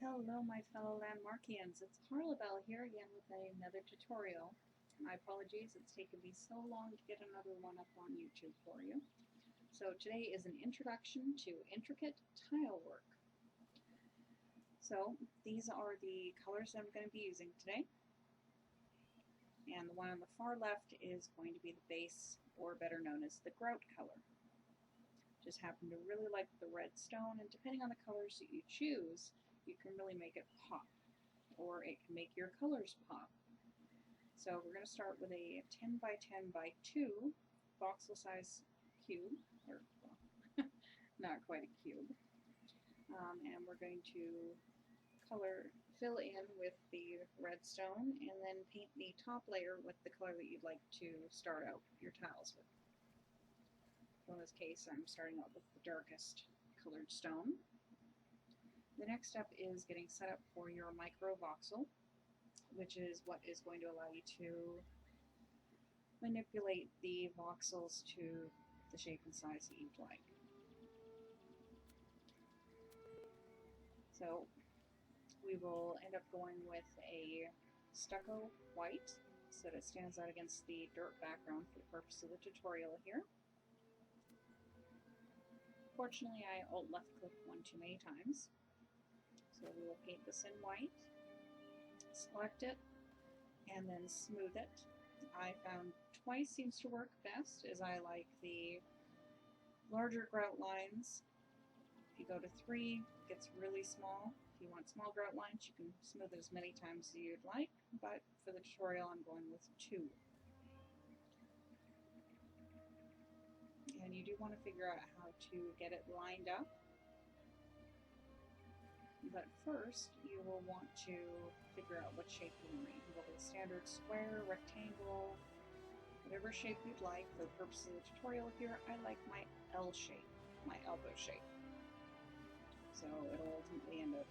Hello my fellow Landmarkians, it's Harlabelle here again with another tutorial. My apologies, it's taken me so long to get another one up on YouTube for you. So today is an introduction to intricate tile work. So these are the colors that I'm going to be using today. And the one on the far left is going to be the base, or better known as the grout color. Just happen to really like the red stone, and depending on the colors that you choose, you can really make it pop, or it can make your colors pop. So we're going to start with a 10 by 10 by 2 voxel size cube, or well, not quite a cube, and we're going to fill in with the red stone and then paint the top layer with the color that you'd like to start out your tiles with. So in this case I'm starting out with the darkest colored stone. The next step is getting set up for your micro voxel, which is what is going to allow you to manipulate the voxels to the shape and size that you'd like. So we will end up going with a stucco white so that it stands out against the dirt background for the purpose of the tutorial here. Fortunately, I alt left clicked one too many times. So we will paint this in white, select it, and then smooth it. I found twice seems to work best, as I like the larger grout lines. If you go to 3, it gets really small. If you want small grout lines, you can smooth it as many times as you'd like, but for the tutorial I'm going with 2. And you do want to figure out how to get it lined up. But first, you will want to figure out what shape you want. You can go with a standard square, rectangle, whatever shape you'd like. For the purpose of the tutorial here, I like my L shape, my elbow shape. So it'll ultimately end up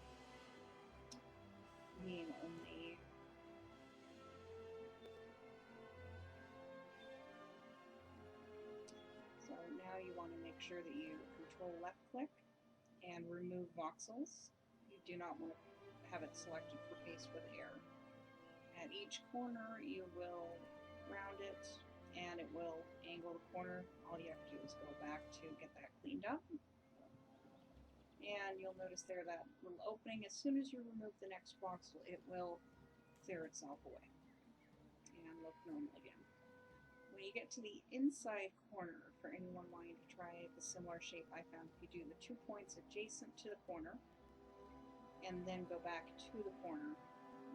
being only so now you want to make sure that you control left click and remove voxels. You do not want to have it selected for paste with air. At each corner you will round it and it will angle the corner. All you have to do is go back to get that cleaned up. And you'll notice there that little opening, as soon as you remove the next voxel, it will clear itself away and look normal again. When you get to the inside corner, for anyone wanting to try the similar shape I found, if you do the 2 points adjacent to the corner and then go back to the corner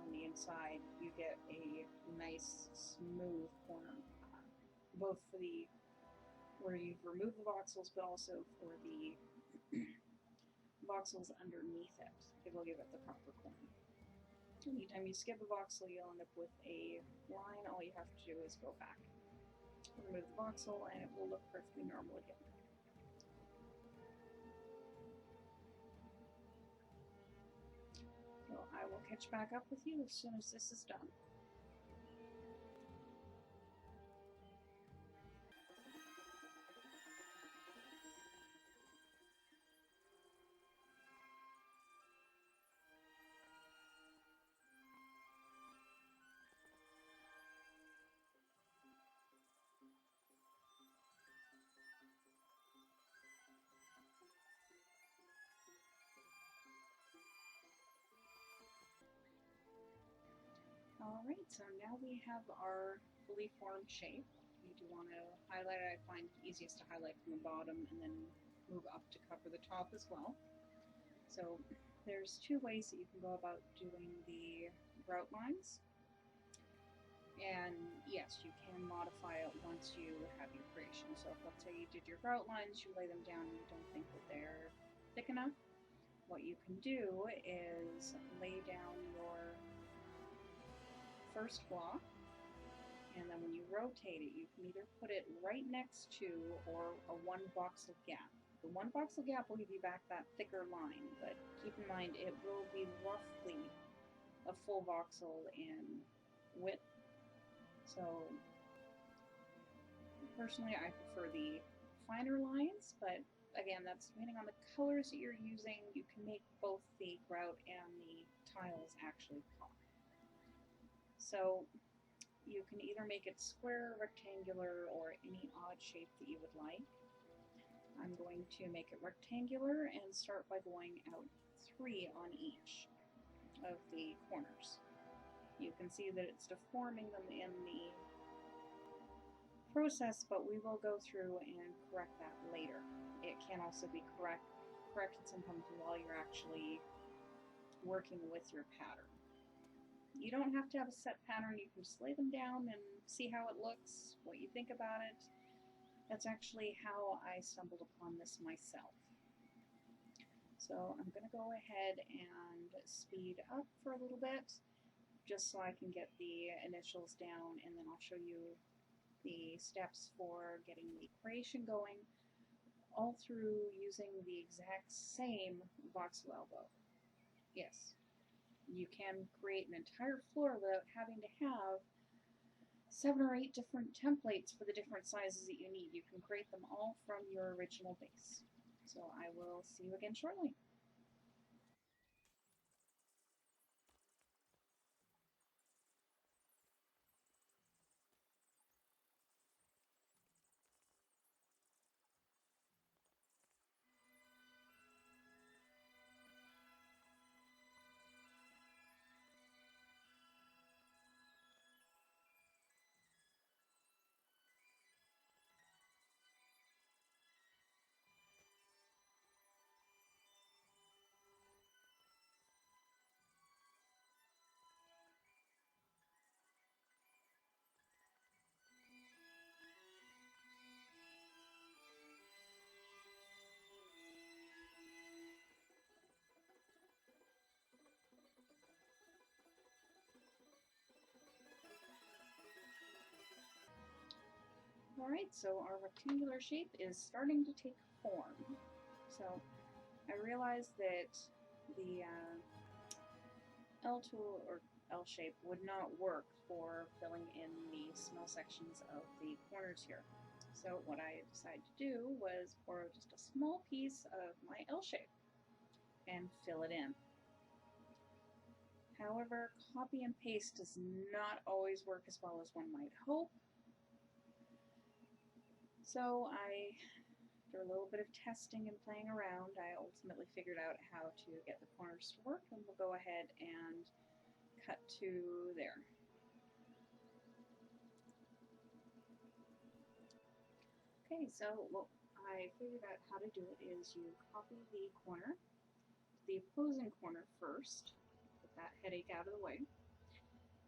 on the inside, you get a nice smooth corner, both for the where you've removed the voxels, but also for the voxels underneath it. It will give it the proper corner. Anytime you skip a voxel, you'll end up with a line. All you have to do is go back, remove the voxel, and it will look perfectly normal again. So I will catch back up with you as soon as this is done. Alright, so now we have our fully formed shape. You do want to highlight it. I find it easiest to highlight from the bottom and then move up to cover the top as well. So there's 2 ways that you can go about doing the grout lines. And yes, you can modify it once you have your creation. So if, let's say you did your grout lines, you lay them down and you don't think that they're thick enough, what you can do is lay down your first block, and then when you rotate it, you can either put it right next to or a 1 voxel gap. The 1 voxel gap will give you back that thicker line, but keep in mind it will be roughly a full voxel in width. So personally I prefer the finer lines, but again, that's depending on the colors that you're using. You can make both the grout and the tiles actually pop. So you can either make it square, rectangular, or any odd shape that you would like. I'm going to make it rectangular and start by going out 3 on each of the corners. You can see that it's deforming them in the process, but we will go through and correct that later. It can also be corrected sometimes while you're actually working with your pattern. You don't have to have a set pattern. You can just lay them down and see how it looks, what you think about it. That's actually how I stumbled upon this myself. So I'm going to go ahead and speed up for a little bit, just so I can get the initials down, and then I'll show you the steps for getting the creation going, all through using the exact same voxel elbow. Yes, you can create an entire floor without having to have 7 or 8 different templates for the different sizes that you need. You can create them all from your original base. So I will see you again shortly. Alright, so our rectangular shape is starting to take form. So I realized that the L tool or L shape would not work for filling in the small sections of the corners here. So what I decided to do was borrow just a small piece of my L shape and fill it in. However, copy and paste does not always work as well as one might hope. So after a little bit of testing and playing around, I ultimately figured out how to get the corners to work, and we'll go ahead and cut to there. Okay, so what I figured out how to do it is you copy the corner, the opposing corner first, put that headache out of the way,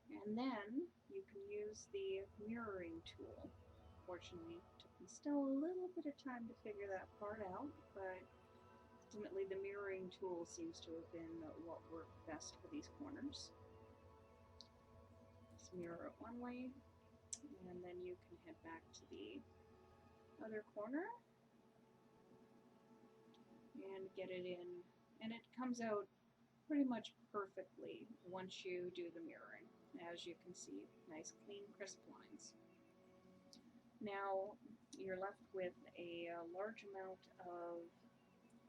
and then you can use the mirroring tool. Fortunately, it took me still a little bit of time to figure that part out, but ultimately the mirroring tool seems to have been what worked best for these corners. Just mirror it one way, and then you can head back to the other corner and get it in, and it comes out pretty much perfectly once you do the mirroring. As you can see, nice clean crisp lines. Now you're left with a large amount of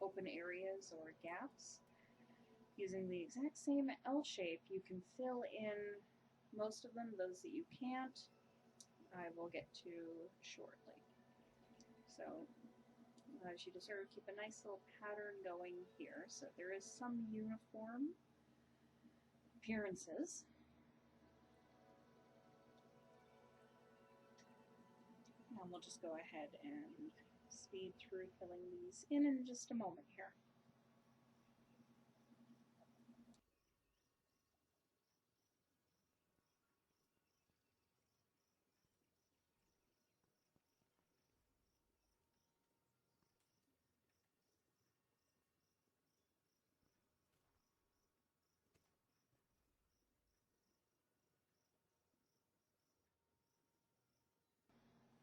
open areas or gaps. Using the exact same L shape, you can fill in most of them. Those that you can't, I will get to shortly. So as you deserve, keep a nice little pattern going here, so there is some uniform appearances. And we'll just go ahead and speed through filling these in just a moment here.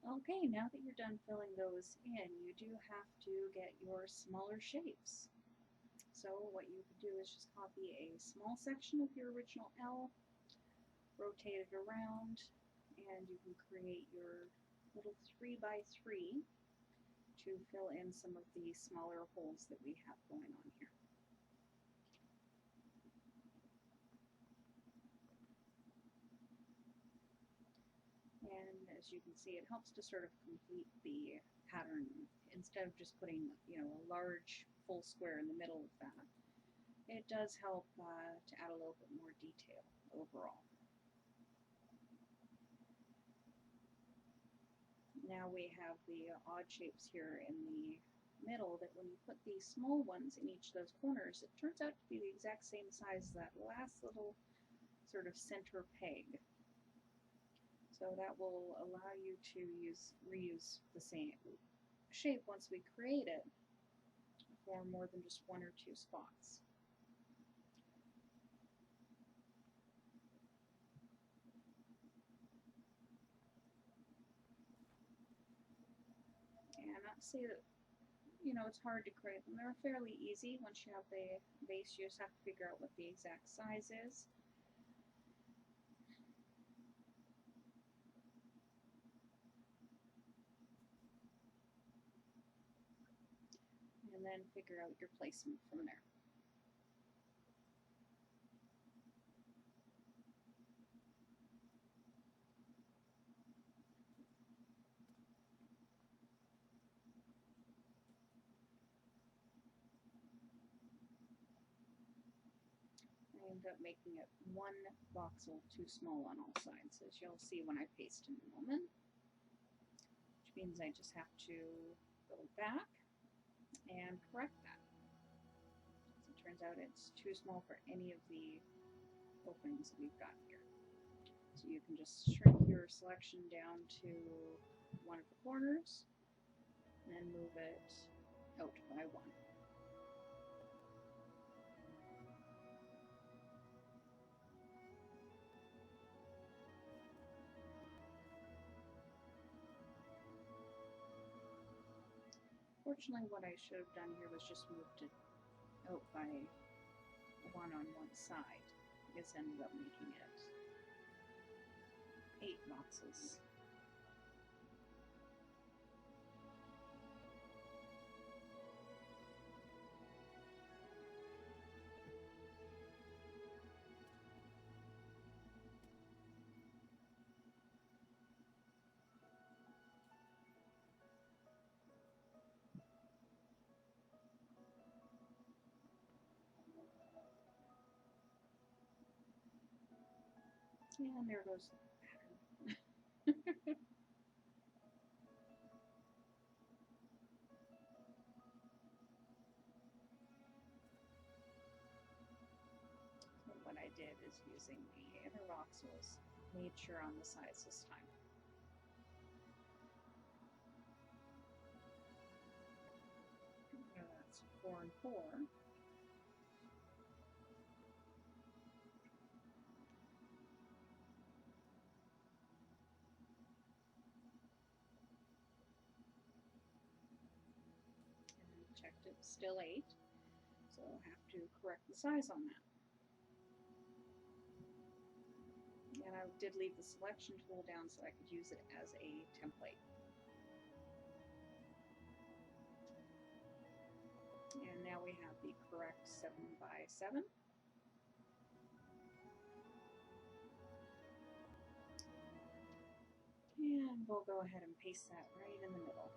Okay, now that you're done filling those in, you do have to get your smaller shapes. So what you can do is just copy a small section of your original L, rotate it around, and you can create your little 3x3 to to fill in some of the smaller holes that we have going on here. And as you can see, it helps to sort of complete the pattern instead of just putting, a large full square in the middle of that. It does help to add a little bit more detail overall. Now we have the odd shapes here in the middle that when you put the small ones in each of those corners, it turns out to be the exact same size as that last little sort of center peg. So that will allow you to reuse the same shape once we create it for more than just one or two spots. And not to say that it's hard to create them. They're fairly easy. Once you have the base, you just have to figure out what the exact size is. And then figure out your placement from there. I end up making it one voxel too small on all sides, as you'll see when I paste in a moment, which means I just have to go back and correct that. As it turns out, it's too small for any of the openings that we've got here. So you can just shrink your selection down to one of the corners and then move it out by one. Fortunately, what I should have done here was just moved it out by one on one side. This ended up making it 8 boxes. And there goes the pattern. So what I did is using the inner voxels, made sure on the sides this time. So that's 4 and 4. Checked it, still 8, so I'll have to correct the size on that. And I did leave the selection tool down so I could use it as a template. And now we have the correct 7 by 7. And we'll go ahead and paste that right in the middle.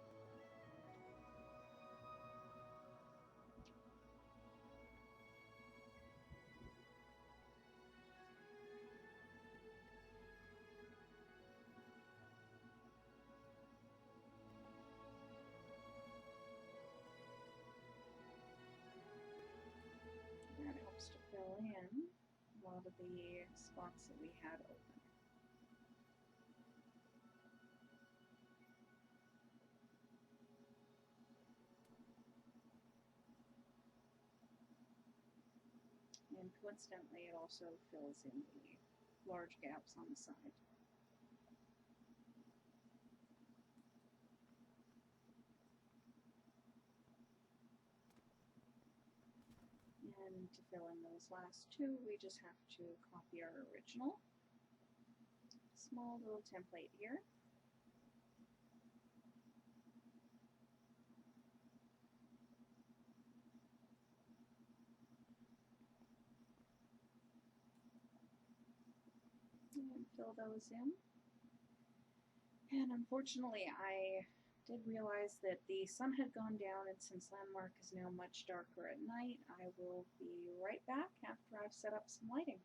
That helps to fill in a lot of the spots that we had open. And coincidentally, it also fills in the large gaps on the side. And to fill in those last two, we just have to copy our original small little template here. and fill those in. And unfortunately, I did realize that the sun had gone down, and since Landmark is now much darker at night, I will be right back after I've set up some lighting.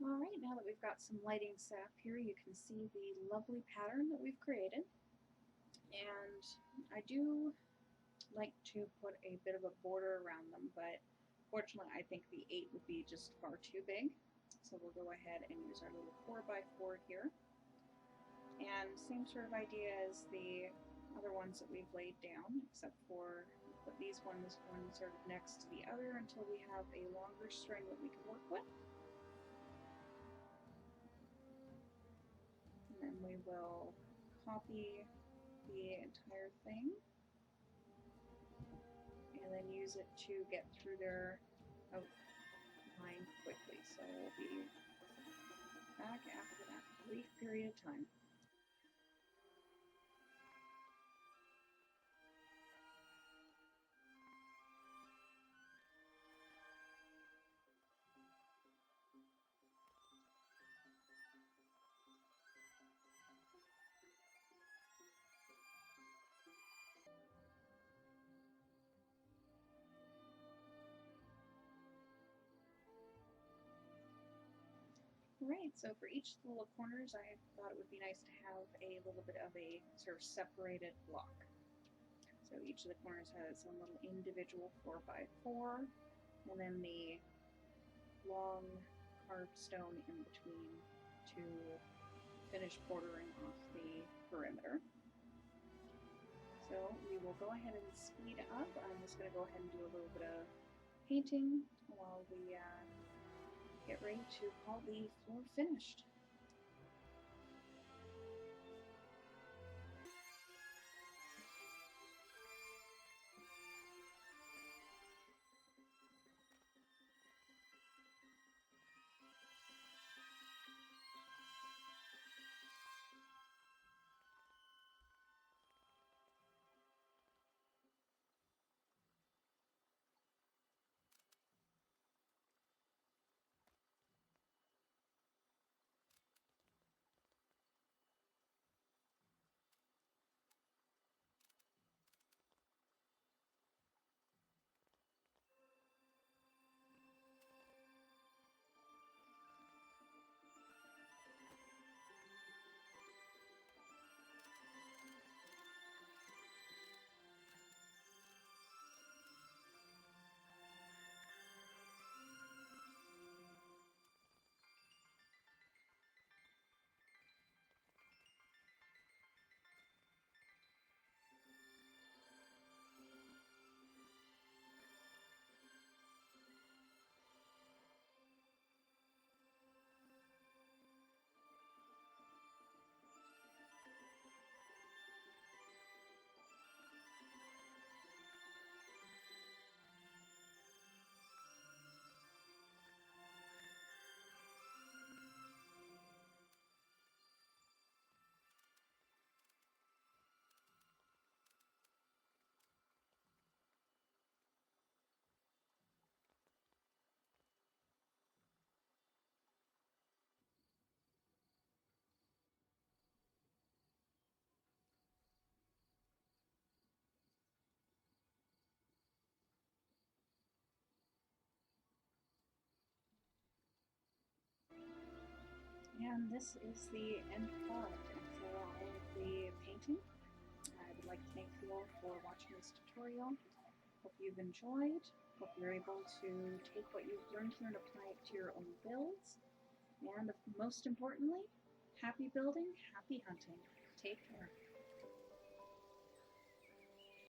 Alright, now that we've got some lighting set up here, you can see the lovely pattern that we've created. And I do like to put a bit of a border around them, but fortunately I think the 8 would be just far too big. So we'll go ahead and use our little 4x4 here. And same sort of idea as the other ones that we've laid down, except for put these ones one sort of next to the other until we have a longer string that we can work with. And then we will copy the entire thing and then use it to get through their outline quickly. So we'll be back after that brief period of time. Right, so for each of the little corners, I thought it would be nice to have a little bit of a sort of separated block. So each of the corners has its own little individual 4x4, and then the long carved stone in between to finish bordering off the perimeter. So we will go ahead and speed up. I'm just going to go ahead and do a little bit of painting while we get ready to call the floor finished. And this is the end product. And for all of the painting, I would like to thank you all for watching this tutorial. Hope you've enjoyed. Hope you're able to take what you've learned here and apply it to your own builds. And most importantly, happy building, happy hunting. Take care.